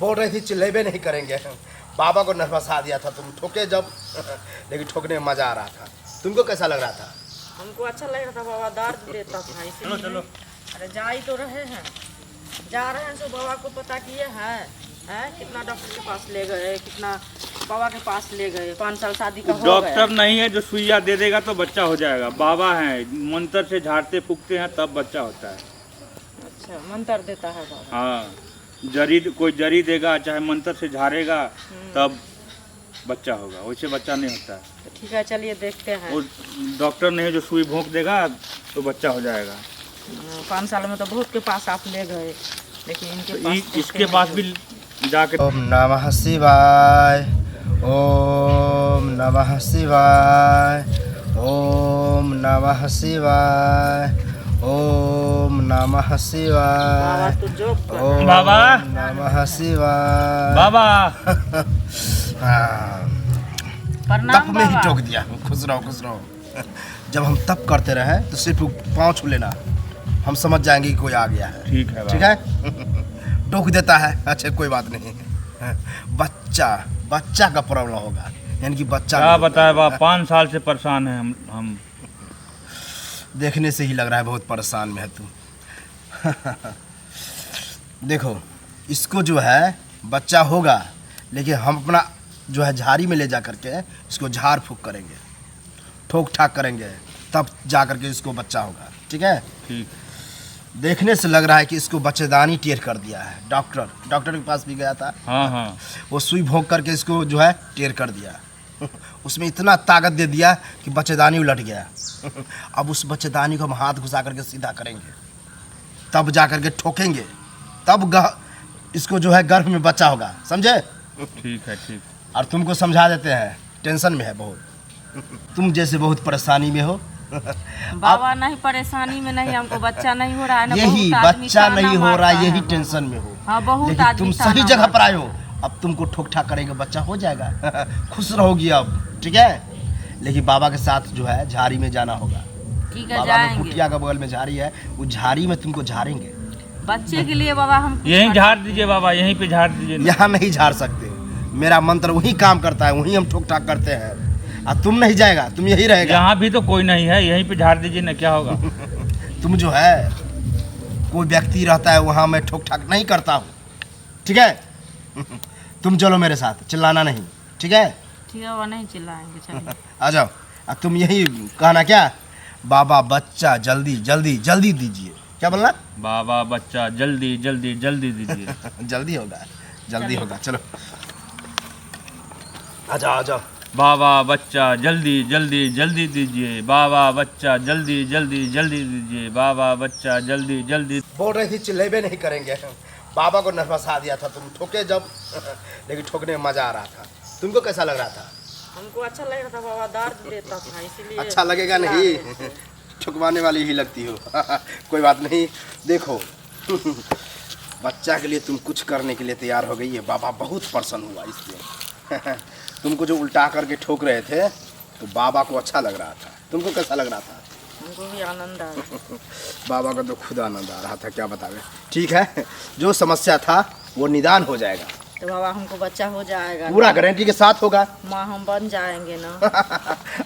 बोल रही थी चिल्लेबे नहीं करेंगे। बाबा को नर्वसा दिया था तुम ठोके जब लेकिन ठोकने में मजा आ रहा था। तुमको कैसा लग रहा था? हमको अच्छा लग रहा था बाबा, दर्द देता था इसलिए। चलो अरे जा ही तो रहे हैं, जा रहे हैं, सो बाबा को पता किए हैं कितना डॉक्टर के पास ले गए, कितना बाबा के पास ले गए। 5 साल शादी का हो गया। डॉक्टर नहीं है जो सुइया दे देगा तो बच्चा हो जाएगा। बाबा हैं, मंत्र से झाड़ते फूकते हैं तब बच्चा होता है। अच्छा, मंत्र देता है बाबा। हाँ, जरी कोई जरी देगा चाहे मंत्र से झाड़ेगा तब बच्चा होगा, वैसे बच्चा नहीं होता है। तो ठीक है, चलिए देखते हैं। वो डॉक्टर नहीं है जो सुई भोंक देगा तो बच्चा हो जाएगा। 5 साल में तो बहुत के पास आप ले गए, लेकिन इनके तो पास इसके पास भी जाके ओम नमः शिवाय, ओम नमः शिवाय, ओम नमः शिवाय, ओम नमः बाबा शिवाय, तो जोक कर। ओम बाबा। नमः शिवाय। बाबा हाँ, प्रणाम तप में ही बाबा। टोक दिया। खुश रहो खुश रहो। जब हम तप करते रहे तो सिर्फ पाँव छू लेना, हम समझ जाएंगे कि कोई आ गया है। ठीक है ठीक है। टोक देता है, अच्छा कोई बात नहीं। बच्चा का प्रॉब्लम होगा, यानी कि बच्चा क्या नहीं होगा। बताए बाबा, 5 साल से परेशान है हम। देखने से ही लग रहा है बहुत परेशान में है तू। देखो, इसको जो है बच्चा होगा, लेकिन हम अपना जो है झाड़ी में ले जा करके इसको झाड़ फूक करेंगे, ठोक ठाक करेंगे, तब जा करके इसको बच्चा होगा। ठीक है। ठीक। देखने से लग रहा है कि इसको बच्चेदानी टेढ़ कर दिया है। डॉक्टर के पास भी गया था। हाँ हाँ, वो सुई भोंक करके इसको जो है टेढ़ कर दिया। उसमें इतना ताकत दे दिया कि बच्चेदानी उलट गया। अब उस बच्चेदानी को हम हाथ घुसा करके सीधा करेंगे, तब जा करके ठोकेंगे, तब इसको जो है गर्भ में बच्चा होगा। समझे? ठीक है ठीक। और तुमको समझा देते हैं, टेंशन में है बहुत। तुम जैसे बहुत परेशानी में हो। बाबा नहीं, परेशानी में नहीं, हमको बच्चा नहीं हो रहा है ना। यही बहुत आदमी बच्चा ताना नहीं हो मारता रहा, है यही बाबा। टेंशन में हो। हाँ, बहुत लेकिन आदमी तुम ताना सही जगह पर मारता आए हो। अब तुमको ठोक ठाक करेंगे, बच्चा हो जाएगा। खुश रहोगी अब। ठीक है। लेकिन बाबा के साथ जो है झाड़ी में जाना होगा। ठीक है, बाबा के जाएंगे। कुटिया के बगल में झाड़ी है, उस झाड़ी में तुमको झाड़ेंगे। बच्चे के लिए बाबा हम यहीं झाड़ दीजिए बाबा, यहीं पे झाड़ दीजिए। यहाँ नहीं झाड़ सकते, मेरा मंत्र वही काम करता है, वही हम ठोक ठाक करते हैं। और तुम नहीं जाएगा, तुम यही रहेगा। यहाँ भी तो कोई नहीं है, यहीं पे झाड़ दीजिए ना, क्या होगा। तुम जो है, कोई व्यक्ति रहता है वहाँ मैं ठोक ठाक नहीं करता हूँ। ठीक है। तुम चलो मेरे साथ, चिल्लाना नहीं। ठीक है। ठीक है बाबा, नहीं चिल्लाएंगे, चलिए। आ जाओ। अब तुम यही कहना क्या, बाबा बच्चा जल्दी जल्दी जल्दी दीजिए। क्या बोलना? बाबा बच्चा जल्दी जल्दी जल्दी दीजिए। जल्दी होगा, जल्दी होगा। चलो आ जाओ आ जाओ। बाबा बच्चा जल्दी जल्दी जल्दी दीजिए। बाबा बच्चा जल्दी जल्दी जल्दी दीजिए। बाबा बच्चा जल्दी जल्दी। बोल रही थी चिल्लेबे नहीं करेंगे। बाबा को नर्वसा दिया था तुम ठोके जब लेकिन ठोकने में मजा आ रहा था। तुमको कैसा लग रहा था? हमको अच्छा लग रहा था बाबा, दर्द देता था इसलिए। अच्छा लगेगा नहीं, ठुकवाने वाली ही लगती हो। कोई बात नहीं। देखो, बच्चा के लिए तुम कुछ करने के लिए तैयार हो गई है। बाबा बहुत प्रसन्न हुआ इससे। तुमको जो उल्टा करके ठोक रहे थे तो बाबा को अच्छा लग रहा था। तुमको कैसा लग रहा था? हमको भी आनंद आ रहा। बाबा का तो खुद आनंद आ रहा था, क्या बतावे। ठीक है, जो समस्या था वो निदान हो जाएगा। तो बाबा हमको बच्चा हो जाएगा, पूरा गारंटी के साथ होगा। माँ हम बन जाएंगे ना।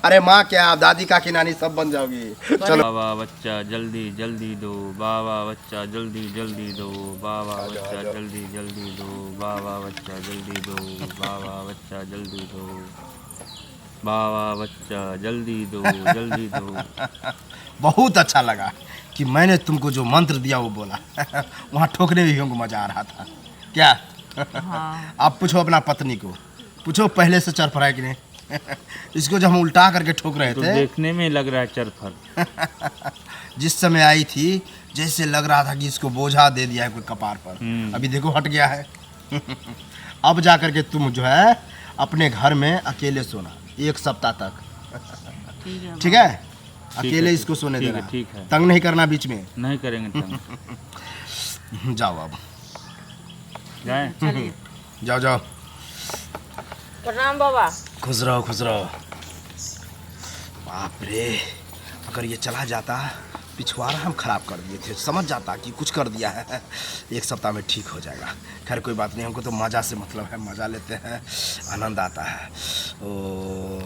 अरे माँ क्या, आप दादी काकी नानी सब बन जाओगी। चलो। बाबा बच्चा जल्दी जल्दी दो। बाबा बच्चा जल्दी जल्दी दो। बाबा बच्चा जल्दी जल्दी दो। बाबा बच्चा जल्दी दो। बाबा बच्चा जल्दी दो। बाबा बच्चा जल्दी दो जल्दी दो। बहुत अच्छा लगा कि मैंने तुमको जो मंत्र दिया वो बोला। वहाँ ठोकने में भी हमको मजा आ रहा था। क्या? हाँ। आप पूछो अपना पत्नी को, पूछो पहले से चर फराए कि नहीं। इसको जब हम उल्टा करके ठोक रहे तो थे, देखने में लग रहा है चरफर। जिस समय आई थी जैसे लग रहा था कि इसको बोझा दे दिया है कोई कपार पर। अभी देखो हट गया है। अब जा करके तुम जो है अपने घर में अकेले सोना 1 सप्ताह तक। ठीक है। ठीक है। अकेले इसको सोने ठीक है, देना, ठीक है। तंग नहीं करना बीच में। नहीं करेंगे तंग। जाओ अब, जाए। चलिए। जाओ जाओ। प्रणाम बाबा। खुश रहो। बाप रे, अगर ये चला जाता पिछवाड़ा हम खराब कर दिए थे, समझ जाता कि कुछ कर दिया है, 1 सप्ताह में ठीक हो जाएगा। खैर कोई बात नहीं, हमको तो मज़ा से मतलब है, मज़ा लेते हैं, आनंद आता है। ओ